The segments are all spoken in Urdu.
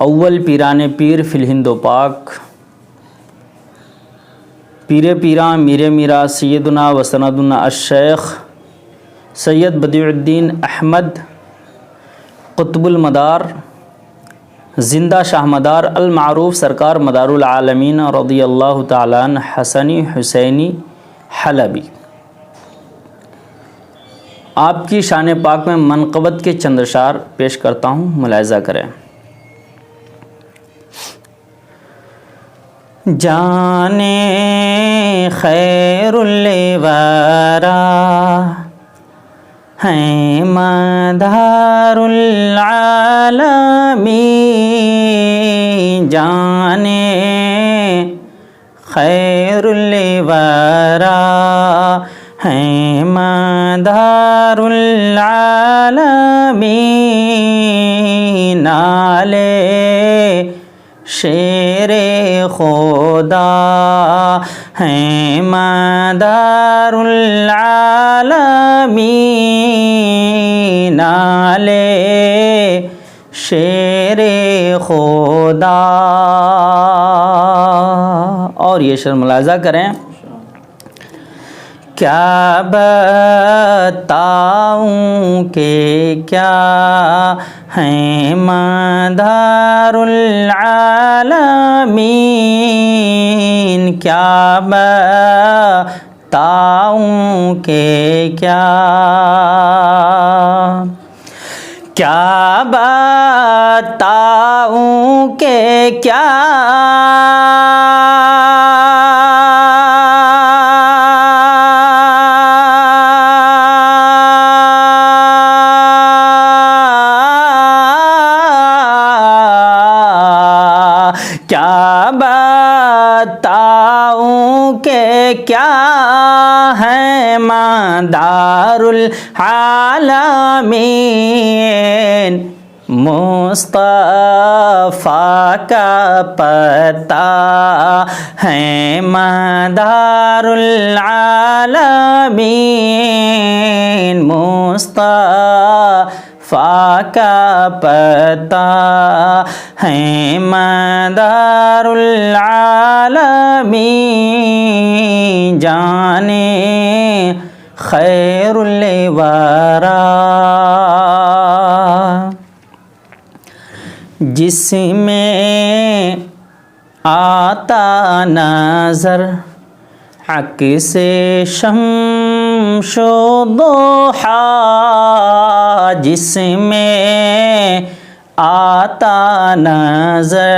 اول پیران پیر فی الہند و پاک، پیر پیران میر میرا سیدنا و سندنا الشیخ سید بدیع الدین احمد قطب المدار زندہ شاہ مدار المعروف سرکار مدار العالمین رضی اللہ تعالیٰ عنہ حسنی حسینی حلبی، آپ کی شان پاک میں منقبت کے چند اشعار پیش کرتا ہوں، ملاحظہ کریں۔ جانے خیر الورا ہیں مدار العالمین، جانے خیر الورا ہیں مدار العالمین، نالے شیر خدا ہیں مدار العالمین، نالے شیر خدا۔ اور یہ شعر ملاحظہ کریں، کیا بتاؤں کہ کیا ہیں مدار العالمین، کیا بتاؤں کہ کیا بتاؤں کہ کیا بتاؤں کہ کیا ہے مدار العالمین، مصطفیٰ کا پتہ ہے مدار العالمین، مصطفیٰ کا پتہ ہے مدار العالمین، جانے خیر الورا جس میں آتا نظر عکس شمس و ضحیٰ، جس میں آتا نظر،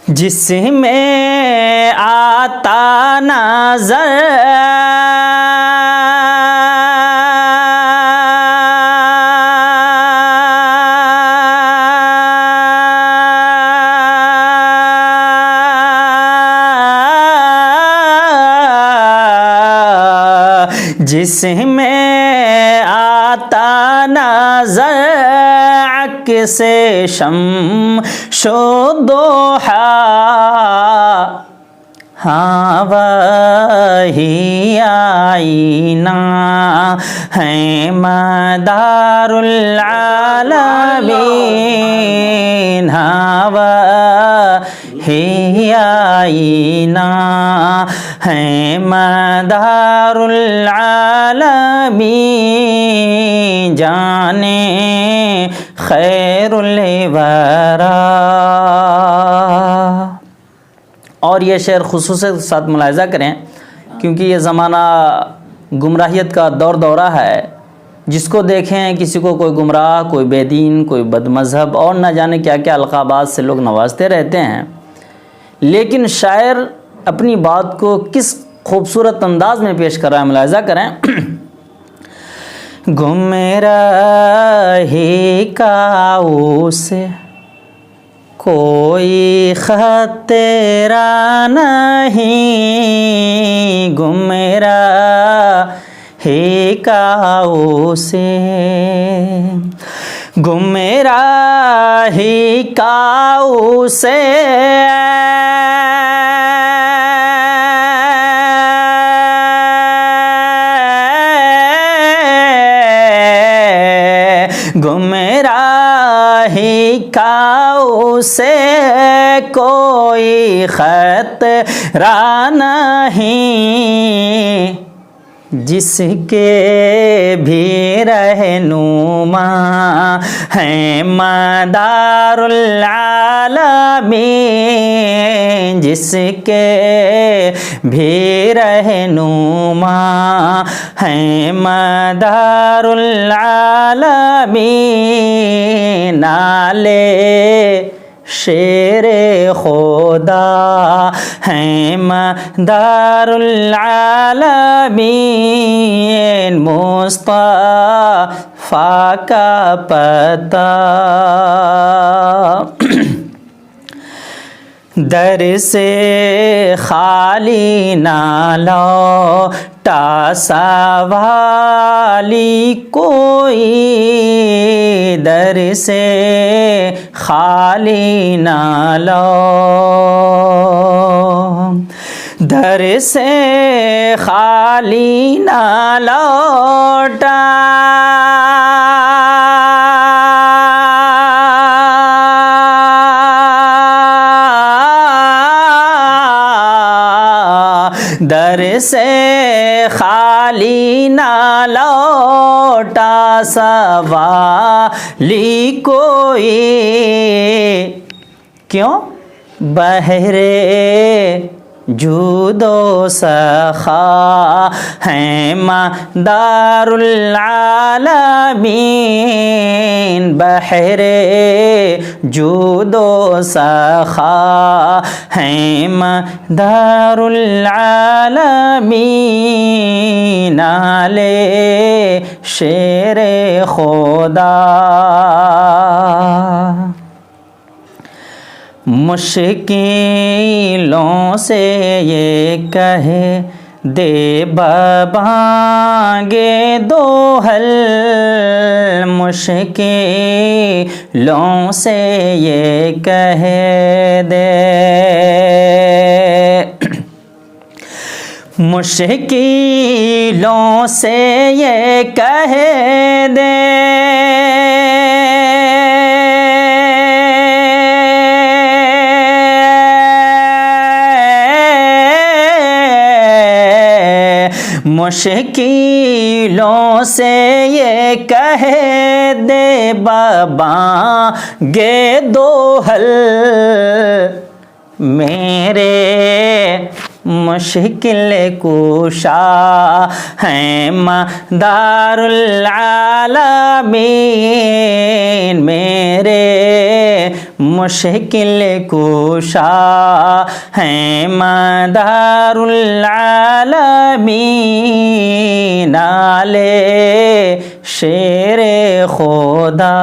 جس میں آتا نظر جس میں آتا نظر عکس شمس و ضحیٰ، ہاں وہی آئینہ ہے مدار العالمین، ہاں وہی آئینہ ہے مدار العالمین، جانے خیر الورا۔ اور یہ شعر خصوصیت کے ساتھ ملاحظہ کریں، کیونکہ یہ زمانہ گمراہیت کا دورہ ہے، جس کو دیکھیں کسی کو کوئی گمراہ، کوئی بے دین، کوئی بد مذہب اور نہ جانے کیا کیا القابات سے لوگ نوازتے رہتے ہیں، لیکن شاعر اپنی بات کو کس خوبصورت انداز میں پیش کر رہا ہے، ملاحظہ کریں۔ گمراہی کا اسے کوئی خط تیرا نہیں، گمراہی کا اسے، گمراہی کا اسے گمراہی الہی کا اسے کوئی خطرہ نہیں، جس کے بھی رہنما ہیں مدار العالمین، جس کے بھی رہنما ہیں مدار العالمین، نالے شیر خدا ہیں مدار العالمین، مصطفیٰ کا پتہ در سے خالی نہ لوٹا سوالی کوئی، در سے خالی نہ در سے خالی نہ لوٹا، در سے خالی نہ لوٹا سوالی کوئی، کیوں؟ بحرے جود و سخا ہیں مدار العالمین، بحرے جود و سخا ہیں مدار العالمین، نالے شیر خدا مشکلوں سے یہ کہے دے ببانگے دو حل، مشکلوں سے یہ کہے دے، مشکلوں سے یہ کہے دے، مشکلوں سے یہ کہے دے ببانگے دو حل، میرے مشکل کشا ہیں مدار العالمین، میرے مشکل کشا ہیں مدار العالمین، نالے شیر خدا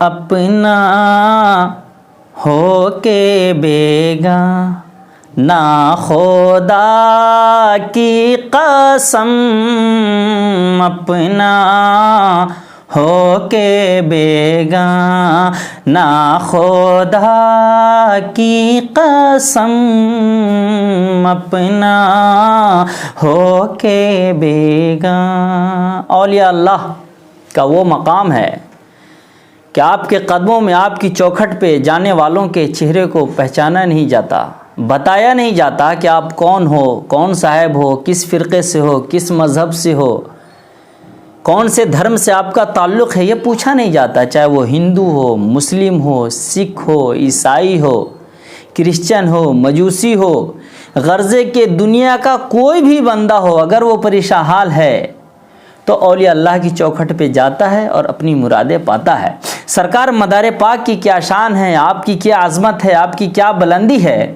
اپنا ہو کے بیگانہ خدا کی قسم، اپنا ہو کے بیگانہ خدا کی قسم، اپنا ہو کے بیگانہ۔ اولیاء اللہ کا وہ مقام ہے کہ آپ کے قدموں میں، آپ کی چوکھٹ پہ جانے والوں کے چہرے کو پہچانا نہیں جاتا، بتایا نہیں جاتا کہ آپ کون ہو، کون صاحب ہو، کس فرقے سے ہو، کس مذہب سے ہو، کون سے دھرم سے آپ کا تعلق ہے، یہ پوچھا نہیں جاتا، چاہے وہ ہندو ہو، مسلم ہو، سکھ ہو، عیسائی ہو، کرسچن ہو، مجوسی ہو، غرضے کہ دنیا کا کوئی بھی بندہ ہو، اگر وہ پریشان حال ہے تو اولیاء اللہ کی چوکھٹ پہ جاتا ہے اور اپنی مرادیں پاتا ہے۔ سرکار مدار پاک کی کیا شان ہے، آپ کی کیا عظمت ہے، آپ کی کیا بلندی ہے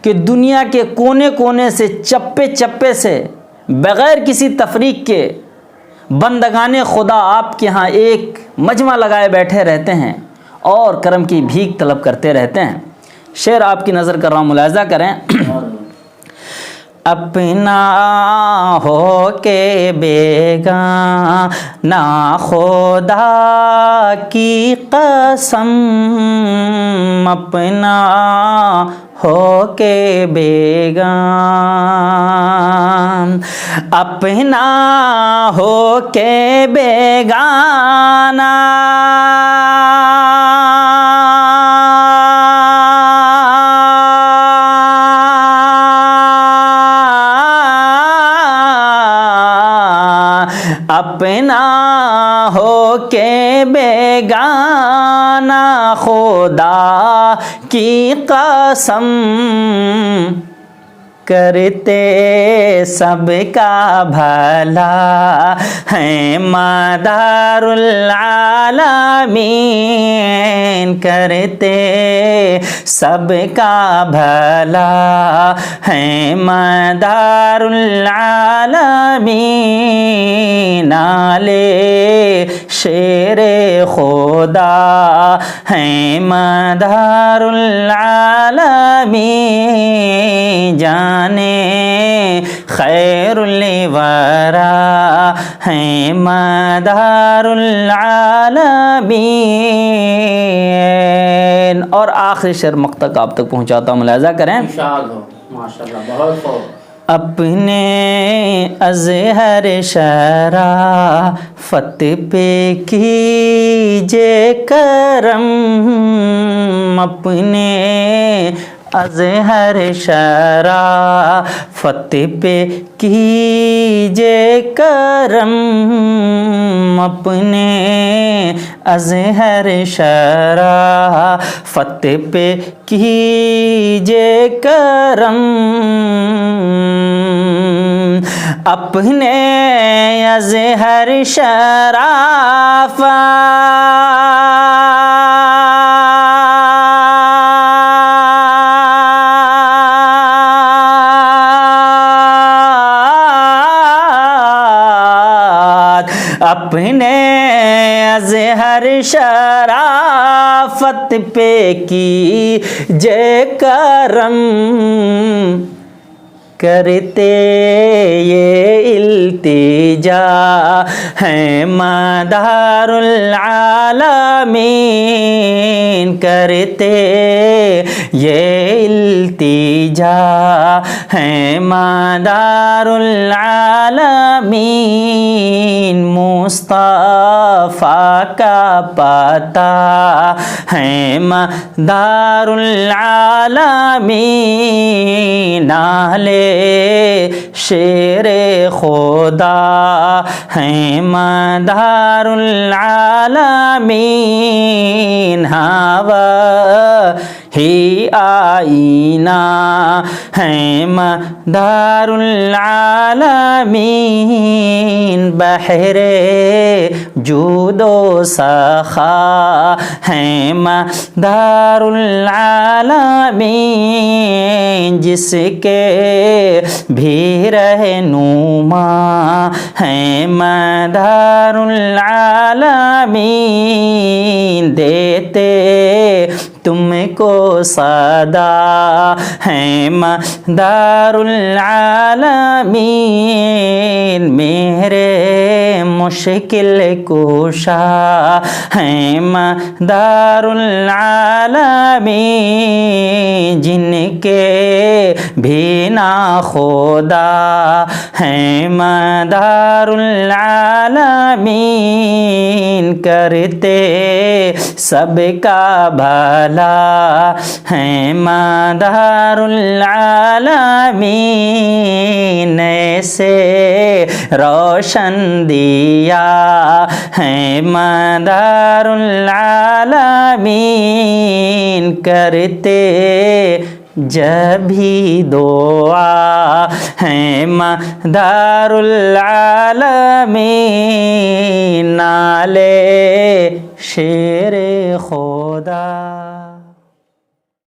کہ دنیا کے کونے کونے سے، چپے چپے سے، بغیر کسی تفریق کے بندگان خدا آپ کے ہاں ایک مجمع لگائے بیٹھے رہتے ہیں اور کرم کی بھیک طلب کرتے رہتے ہیں۔ شعر آپ کی نظر کر رہا ہوں، ملاحظہ کریں۔ اپنا ہو کے بیگانہ خدا کی قسم، اپنا ہو کے بیگانہ اپنا ہو کے بیگانہ اپنا ہو کے بیگانہ خدا کی قسم کرتے سب کا بھلا ہیں مدار العالمین کرتے سب کا بھلا ہیں مدار العالمین نالے شیر خدا ہیں مدار العالمین جانے خیر الورا ہیں مدار العالمین. اور آخری شعر مقطع آپ تک پہنچاتا ہوں، ملاحظہ کریں. ماشاءاللہ بہت خوب. اپنے اظہر شرافت پہ کیجے کرم، اپنے اظہر شرافت پہ کیجے کرم، اپنے اظہر شرافت پہ کیجے کرم، اپنے اظہر شرافت اپنے اظہر شرافت پہ کیجے کرم، کرتے یہ التجا ہیں مدار العالمین، کرتے یہ التجا ہیں مدار العالمین، مصطفیٰ کا پتہ ہیں مدار العالمین، نالے شیر خدا ہیں مدار العالمین، ہی آئینہ ہیں مدار العالمین، بحر جود و سخا ہیں مدار العالمین، جس کے بھی رہنما ہیں مدار العالمین، دیتے تم کو صدا ہیں مدار العالمین، میرے مشکل کشا ہیں مدار العالمین، جن کے بھی ناخدا ہیں مدار العالمین، کرتے سب کا بھلا ہیں مدار العالمین، ایسے روشن دیا ہیں مدار العالمین، کرتے جب بھی دعا ہیں مدار العالمین، نالے شیر خدا.